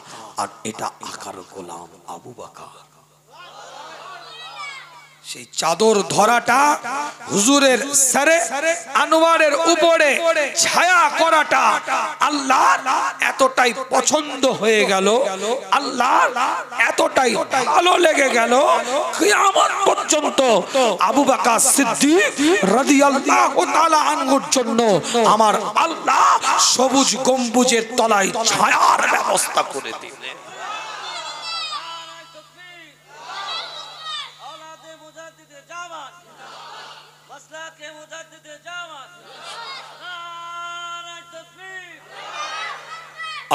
আর এটা আকার গোলাম আবু বকর। সেই চাদর ধরাটা, হুজুরের সরে আনোয়ারের উপরে ছায়া করাটা আল্লাহ এতটাই পছন্দ হয়ে গেল, আল্লাহ এতটাই ভালো লেগে গেল, কিয়ামত পর্যন্ত আবু বকর সিদ্দিক রাদিয়াল্লাহু তাআলা আনহুর জন্য আমার আল্লাহ সবুজ গম্বুজের তলায় ছায়ার ব্যবস্থা করে দিলেন।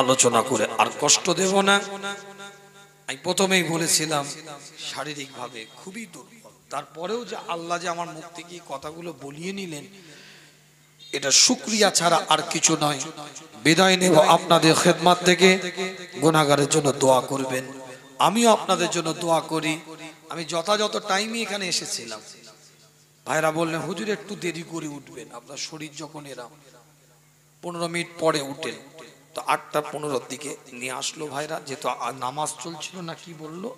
আলোচনা করে আর কষ্ট দেব না। আমি প্রথমেই বলেছিলাম শারীরিকভাবে খুবই দুর্বল, তারপরেও যে আল্লাহ যে আমার মুখ থেকে কথাগুলো বলিয়ে নিলেন, এটা শুকরিয়া ছাড়া আর কিছু নয়। বিদায় নেব আপনাদের খেদমত থেকে। গুনাহগারের জন্য দোয়া করবেন, আমিও আপনাদের জন্য দোয়া করি। আমি যথাযথ টাইমে এখানে এসেছিলাম, ভাইরা বললেন হুজুর একটু দেরি করে উঠবেন, আপনার শরীর যখন এরা 15 মিনিট পরে উঠেন, তো 8:15 দিকে নিয়ে আসলো ভাইরা, যেহেতু নামাজ চলছিল না কি বললো,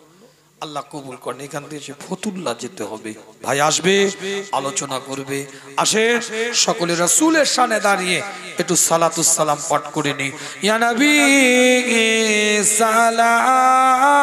আল্লাহ কবুল করেন। এখান থেকে ফতুল্লাহ যেতে হবে, ভাই আসবে, আলোচনা করবে। আসে সকলে রাসূলের শানে দাঁড়িয়ে একটু সালাতুস সালাম পাঠ করে নি। ইয়া নবী সালাম